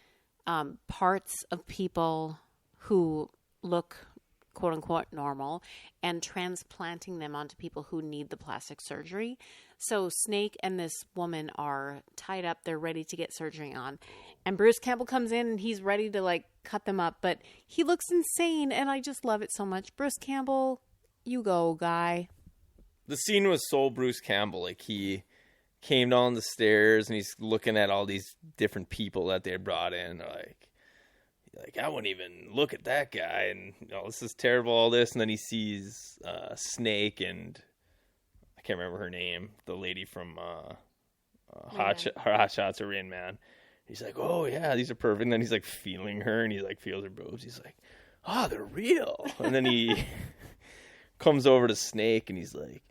parts of people who look, quote unquote, normal and transplanting them onto people who need the plastic surgery. So Snake and this woman are tied up. They're ready to get surgery on. And Bruce Campbell comes in and he's ready to like cut them up. But he looks insane. And I just love it so much. Bruce Campbell, you go, guy. The scene was so Bruce Campbell. Like he came down the stairs and he's looking at all these different people that they had brought in. Like I wouldn't even look at that guy. And this is terrible, all this. And then he sees Snake and I can't remember her name, the lady from Hot Shots or Rain Man. He's like, oh yeah, these are perfect. And then he's like feeling her and he like feels her boobs. He's like, oh, they're real. And then he comes over to Snake and he's like,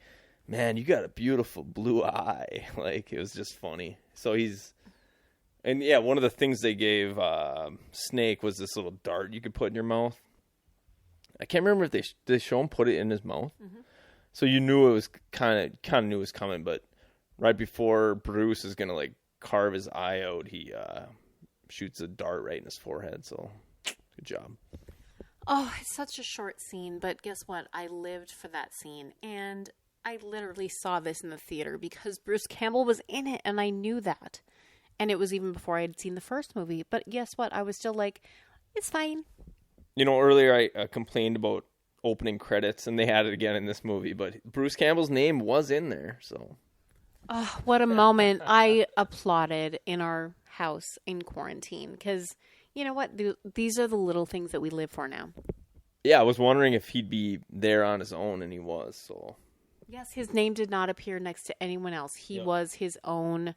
man, you got a beautiful blue eye. Like, it was just funny. So and yeah, one of the things they gave Snake was this little dart you could put in your mouth. I can't remember if they show him put it in his mouth. Mm-hmm. So you knew it was kind of knew it was coming, but right before Bruce is gonna like carve his eye out, he shoots a dart right in his forehead. So good job. Oh, it's such a short scene, but guess what? I lived for that scene, and I literally saw this in the theater because Bruce Campbell was in it, and I knew that. And it was even before I had seen the first movie. But guess what? I was still like, it's fine. Earlier I complained about opening credits, and they had it again in this movie, but Bruce Campbell's name was in there, so. Oh, what a moment. I applauded in our house in quarantine because, you know what? These are the little things that we live for now. Yeah, I was wondering if he'd be there on his own, and he was, so. Yes, his name did not appear next to anyone else. He was his own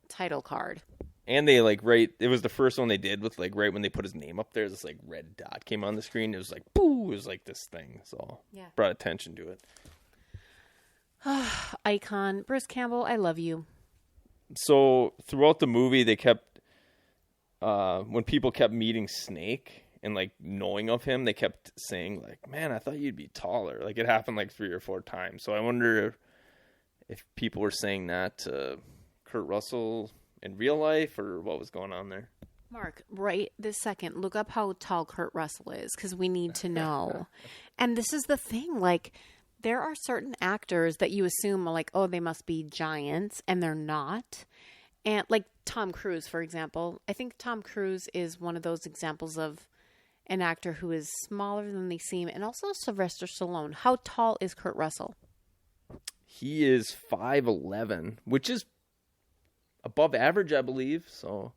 title card. And they it was the first one they did with right when they put his name up there, this red dot came on the screen. It was boo, it was this thing. So brought attention to it. Icon. Bruce Campbell, I love you. So throughout the movie, they kept when people kept meeting Snake and like knowing of him, they kept saying like, "Man, I thought you'd be taller." Like it happened like 3 or 4 times. So I wonder if people were saying that to Kurt Russell in real life or what was going on there. Mark, right this second, look up how tall Kurt Russell is because we need to know. And this is the thing, like, there are certain actors that you assume are like, oh, they must be giants, and they're not. And like Tom Cruise, for example. I think Tom Cruise is one of those examples of an actor who is smaller than they seem. And also Sylvester Stallone. How tall is Kurt Russell? He is 5'11", which is above average, I believe. So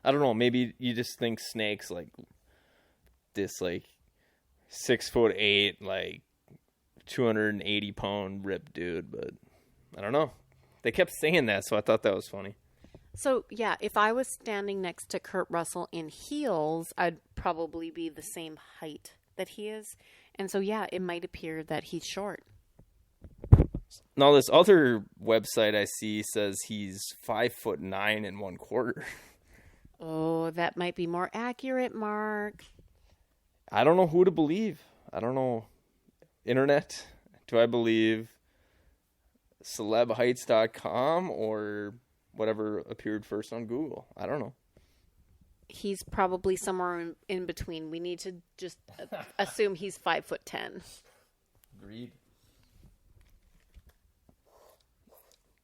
I don't know. Maybe you just think Snake's like this, like 6'8", like 280-pound ripped dude. But I don't know. They kept saying that, so I thought that was funny. So yeah, if I was standing next to Kurt Russell in heels, I'd probably be the same height that he is. And so yeah, it might appear that he's short. Now this other website I see says he's 5'9¼ Oh, that might be more accurate, Mark. I don't know who to believe. I don't know. Internet? Do I believe celebheights.com or whatever appeared first on Google? I don't know. He's probably somewhere in between. We need to just assume he's 5'10". Agreed.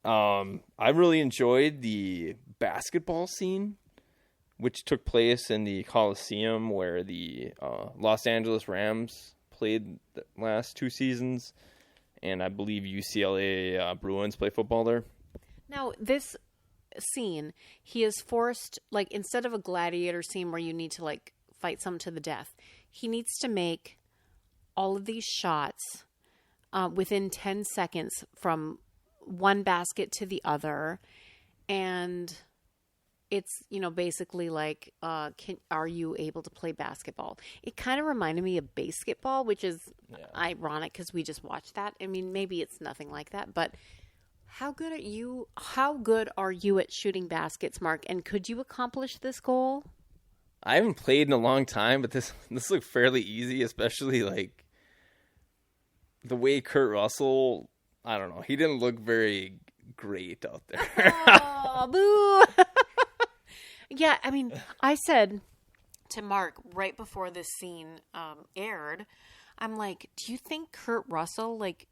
I really enjoyed the basketball scene, which took place in the Coliseum where the Los Angeles Rams played the last 2 seasons, and I believe UCLA Bruins play football there. Now, this scene, he is forced, like, instead of a gladiator scene where you need to, like, fight some to the death, he needs to make all of these shots within 10 seconds from one basket to the other, and it's, you know, basically like, are you able to play basketball? It kind of reminded me of basketball, which is ironic because we just watched that. I mean, maybe it's nothing like that, but how good are you at shooting baskets, Mark? And could you accomplish this goal? I haven't played in a long time, but this looked fairly easy, especially like the way Kurt Russell, I don't know, he didn't look very great out there. Oh, boo. Yeah, I mean, I said to Mark right before this scene aired, I'm like, do you think Kurt Russell, like,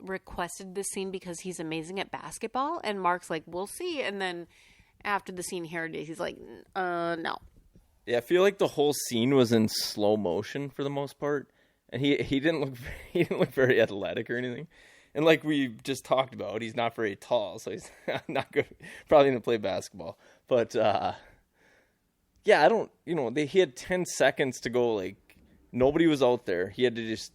requested this scene because he's amazing at basketball? And Mark's like, we'll see. And then after the scene aired, he's like, no. Yeah, I feel like the whole scene was in slow motion for the most part, and he didn't look very athletic or anything. And like we just talked about, he's not very tall, so he's not good. Probably going to play basketball. But yeah, I don't. You know, he had 10 seconds to go. Like nobody was out there. He had to just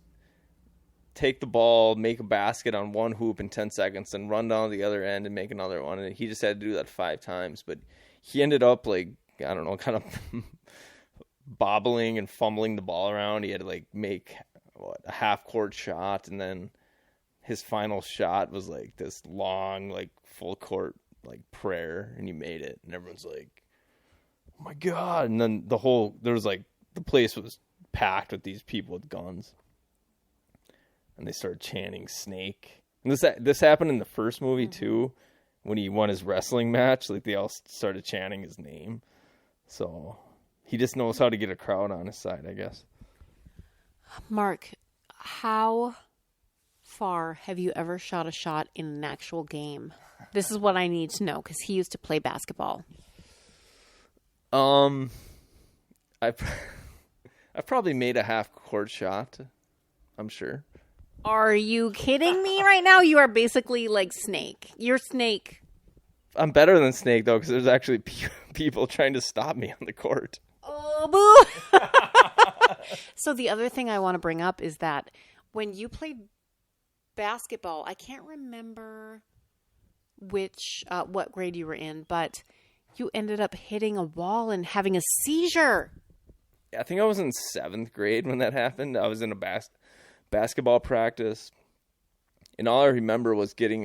take the ball, make a basket on one hoop in 10 seconds, and run down the other end and make another one. And he just had to do that 5 times. But he ended up like, I don't know, kind of bobbling and fumbling the ball around. He had to like make a half court shot, and then his final shot was like this long, like full court, like prayer, and he made it, and everyone's like, "Oh my god!" And then the place was packed with these people with guns, and they started chanting "Snake." And this happened in the first movie too, when he won his wrestling match. Like they all started chanting his name, so he just knows how to get a crowd on his side, I guess. Mark, how far have you ever shot a shot in an actual game? This is what I need to know because he used to play basketball. I probably made a half court shot, I'm sure. Are you kidding me right now? You are basically like Snake. You're Snake. I'm better than Snake though, because there's actually people trying to stop me on the court. Oh, boo! So the other thing I want to bring up is that when you played basketball, I can't remember what grade you were in, but you ended up hitting a wall and having a seizure. I think I was in 7th grade when that happened. I was in a basketball practice, And all I remember was we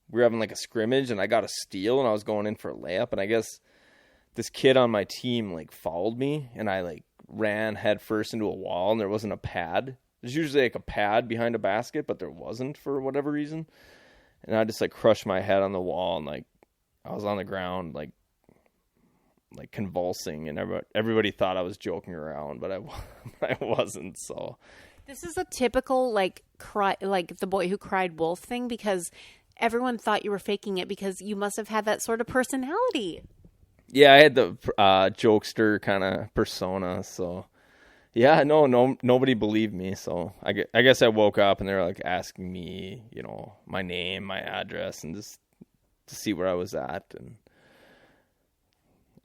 were having like a scrimmage, and I got a steal, and I was going in for a layup, and I guess this kid on my team like fouled me, and I like ran head first into a wall, and there wasn't a pad. There's usually like a pad behind a basket, but there wasn't for whatever reason. And I just like crushed my head on the wall, and like I was on the ground like convulsing, and everybody thought I was joking around, but I wasn't. So This is a typical like the boy who cried wolf thing, because everyone thought you were faking it because you must have had that sort of personality. yeah, I had the jokester kind of persona. So yeah, no, nobody believed me. So I guess I woke up and they were like asking me, my name, my address, and just to see where I was at. And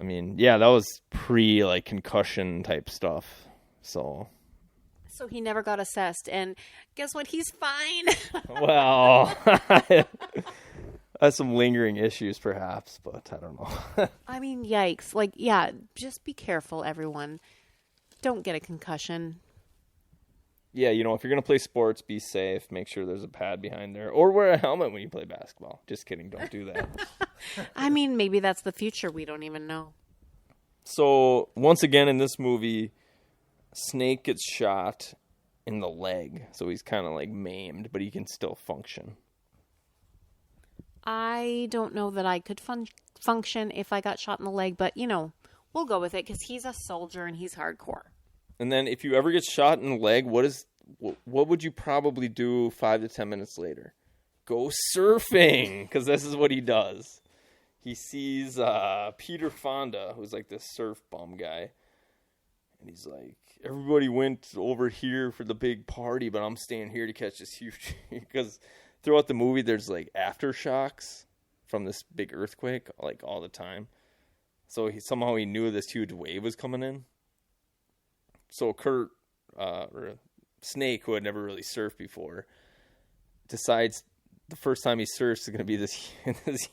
I mean, yeah, that was pre like concussion type stuff. So he never got assessed, and guess what? He's fine. well, has some lingering issues perhaps, but I don't know. I mean, yikes. Like, yeah, just be careful, everyone. Don't get a concussion. Yeah, if you're going to play sports, be safe. Make sure there's a pad behind there. Or wear a helmet when you play basketball. Just kidding. Don't do that. I mean, maybe that's the future. We don't even know. So, once again in this movie, Snake gets shot in the leg. So he's kind of like maimed, but he can still function. I don't know that I could function if I got shot in the leg, but, we'll go with it because he's a soldier and he's hardcore. And then if you ever get shot in the leg, what would you probably do 5 to 10 minutes later? Go surfing, because this is what he does. He sees Peter Fonda, who's like this surf bum guy. And he's like, everybody went over here for the big party, but I'm staying here to catch this huge... Because throughout the movie, there's like aftershocks from this big earthquake, like all the time. So somehow he knew this huge wave was coming in. So or Snake, who had never really surfed before, decides the first time he surfs is going to be this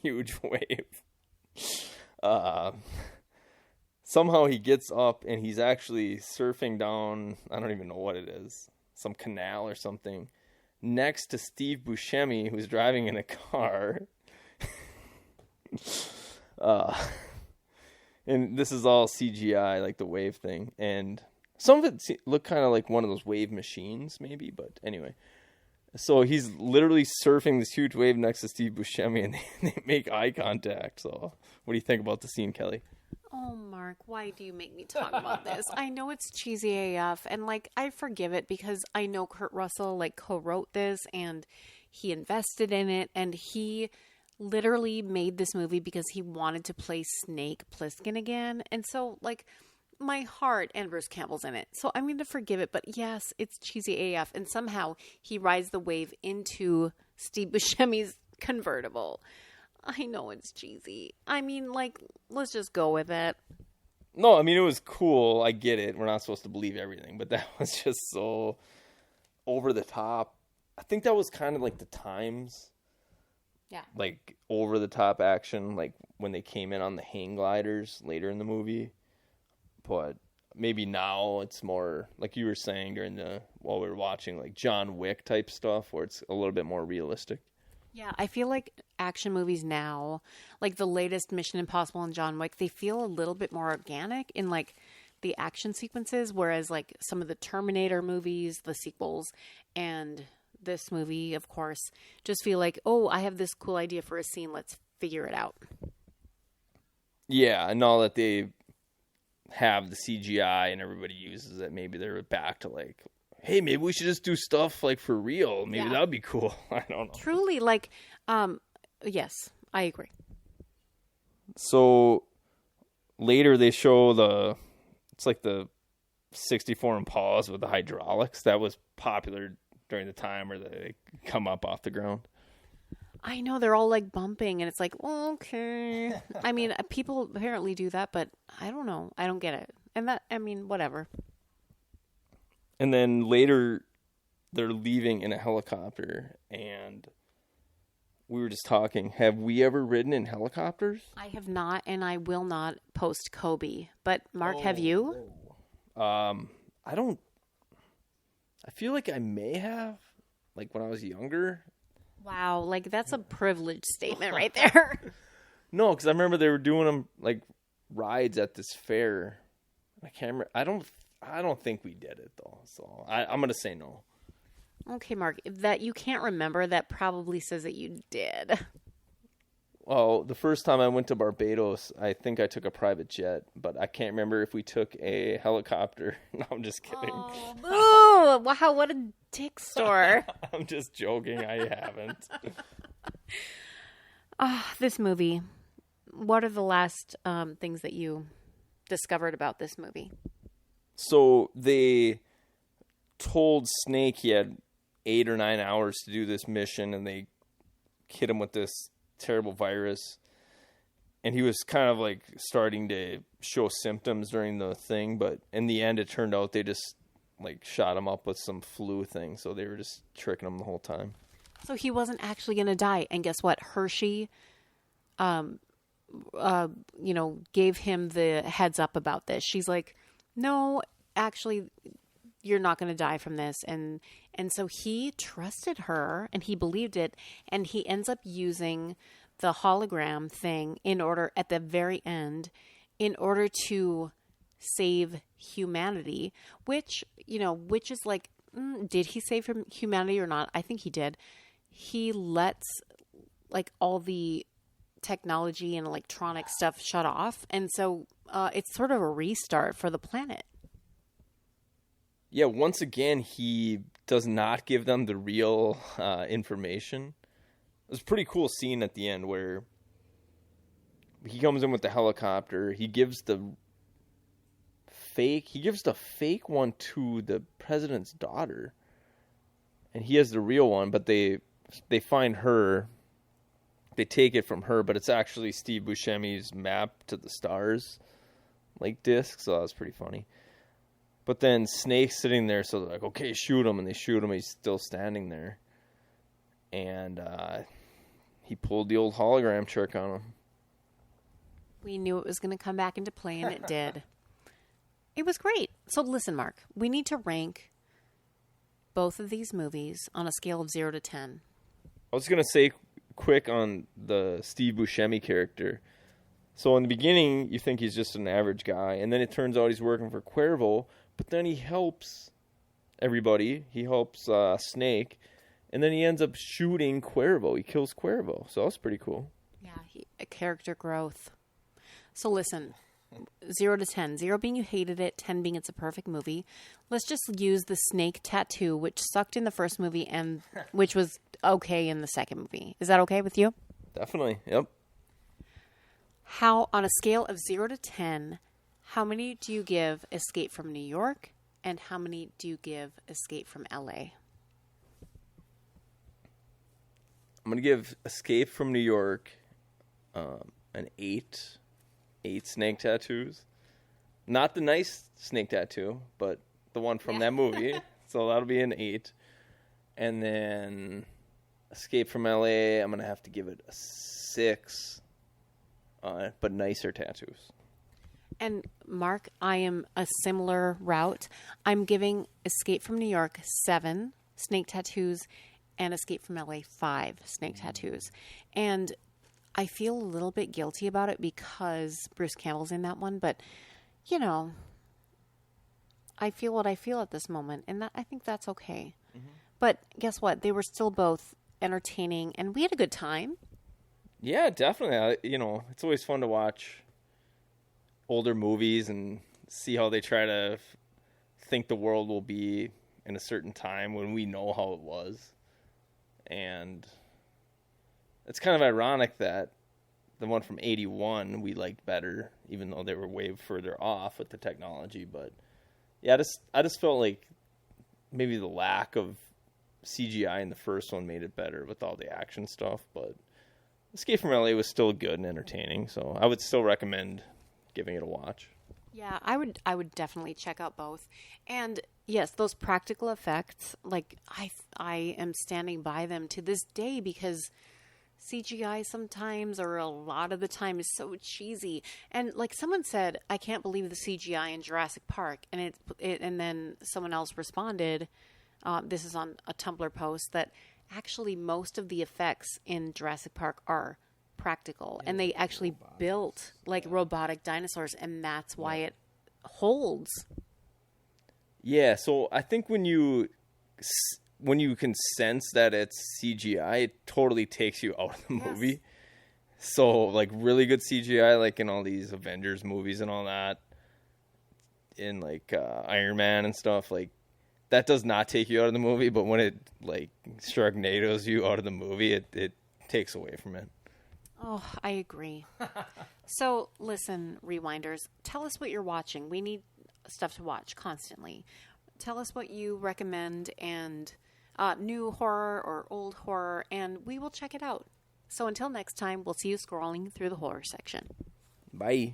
huge wave. Somehow he gets up and he's actually surfing down, I don't even know what it is, some canal or something, next to Steve Buscemi, who's driving in a car. And this is all CGI, like the wave thing. And some of it looked kind of like one of those wave machines, maybe. But anyway. So he's literally surfing this huge wave next to Steve Buscemi, and they make eye contact. So what do you think about the scene, Kelly? Oh, Mark, why do you make me talk about this? I know it's cheesy AF, and, I forgive it because I know Kurt Russell, co-wrote this, and he invested in it, and he literally made this movie because he wanted to play Snake Plissken again. And so, my heart, and Bruce Campbell's in it. So I'm going to forgive it. But yes, it's cheesy AF. And somehow he rides the wave into Steve Buscemi's convertible. I know it's cheesy. I mean, let's just go with it. No, I mean, it was cool. I get it. We're not supposed to believe everything. But that was just so over the top. I think that was kind of like the times. Yeah. Over the top action, when they came in on the hang gliders later in the movie. But maybe now it's more, like you were saying while we were watching, John Wick type stuff, where it's a little bit more realistic. Yeah, I feel like action movies now, the latest Mission Impossible and John Wick, they feel a little bit more organic in the action sequences, whereas some of the Terminator movies, the sequels, and this movie, of course, just feel like, oh, I have this cool idea for a scene, let's figure it out. Yeah, and now that they have the CGI and everybody uses it, maybe they're back to hey, maybe we should just do stuff for real. Maybe that would be cool. I don't know. Truly, yes, I agree. So later they show the 64 Impalas with the hydraulics. That was popular during the time where they come up off the ground. I know, they're all bumping, and it's okay. I mean, people apparently do that, but I don't know. I don't get it. And whatever. And then later they're leaving in a helicopter, and we were just talking. Have we ever ridden in helicopters? I have not, and I will not post Kobe. But Mark, have you? I don't. I feel like I may have, when I was younger. Wow, like that's a privileged statement right there. No, because I remember they were doing them like rides at this fair. I can't remember. I don't think we did it though. So I'm gonna say no. Okay, Mark, that you can't remember, that probably says that you did. Well, the first time I went to Barbados, I think I took a private jet, but I can't remember if we took a helicopter. No, I'm just kidding. Oh, boo! Wow, what a dick store. I'm just joking. I haven't. This movie. What are the last things that you discovered about this movie? So they told Snake he had 8 or 9 hours to do this mission, and they hit him with this terrible virus. And he was kind of like starting to show symptoms during the thing, but in the end, it turned out they just like shot him up with some flu thing. So they were just tricking him the whole time. So he wasn't actually going to die. And guess what? Hershey, gave him the heads up about this. She's like, no, actually, you're not going to die from this. And so he trusted her and he believed it. And he ends up using the hologram thing at the very end, in order to save humanity, which is like, did he save humanity or not? I think he did. He lets like all the technology and electronic stuff shut off. And so it's sort of a restart for the planet. Yeah, once again, he does not give them the real information. It was a pretty cool scene at the end where he comes in with the helicopter. He gives the fake one to the president's daughter. And he has the real one, but they find her. They take it from her, but it's actually Steve Buscemi's map to the stars, like disc. So that was pretty funny. But then Snake's sitting there, so they're like, okay, shoot him. And they shoot him. He's still standing there. And he pulled the old hologram trick on him. We knew it was going to come back into play, and it did. It was great. So listen, Mark, we need to rank both of these movies on a scale of 0 to 10. I was going to say quick on the Steve Buscemi character. So in the beginning, you think he's just an average guy, and then it turns out he's working for Cuervo, but then he helps everybody. He helps Snake, and then he ends up shooting Cuervo. He kills Cuervo, so that's pretty cool. Yeah, a character growth. So listen, 0 to 10. 0 being you hated it, 10 being it's a perfect movie. Let's just use the snake tattoo, which sucked in the first movie and which was okay in the second movie. Is that okay with you? Definitely, yep. How, on a scale of 0 to 10, how many do you give Escape from New York, and how many do you give Escape from LA? I'm going to give Escape from New York an 8. 8 snake tattoos. Not the nice snake tattoo, but the one from that movie. So that'll be an 8. And then Escape from LA, I'm going to have to give it a 6. But nicer tattoos. And Mark, I am a similar route. I'm giving Escape from New York 7 snake tattoos and Escape from LA 5 snake tattoos. And I feel a little bit guilty about it because Bruce Campbell's in that one, but I feel what I feel at this moment, and I think that's okay. Mm-hmm. But guess what? They were still both entertaining, and we had a good time. Yeah, definitely. It's always fun to watch older movies and see how they try to think the world will be in a certain time when we know how it was. And it's kind of ironic that the one from 81 we liked better, even though they were way further off with the technology. But yeah, I just felt like maybe the lack of CGI in the first one made it better with all the action stuff. But Escape from LA was still good and entertaining, so I would still recommend giving it a watch. Yeah, I would definitely check out both. And yes, those practical effects, like I am standing by them to this day because CGI sometimes, or a lot of the time, is so cheesy. And like someone said, I can't believe the CGI in Jurassic Park, and then someone else responded, this is on a Tumblr post, that actually most of the effects in Jurassic Park are practical, and they actually built like robotic dinosaurs, and that's why it holds. Yeah, so I think when you can sense that it's CGI, it totally takes you out of the movie. So, like, really good CGI, like in all these Avengers movies and all that, in like Iron Man and stuff, like that does not take you out of the movie. But when it like Sharknadoes you out of the movie, it takes away from it. Oh, I agree. So, listen, Rewinders, tell us what you're watching. We need stuff to watch constantly. Tell us what you recommend, and new horror or old horror, and we will check it out. So until next time, we'll see you scrolling through the horror section. Bye.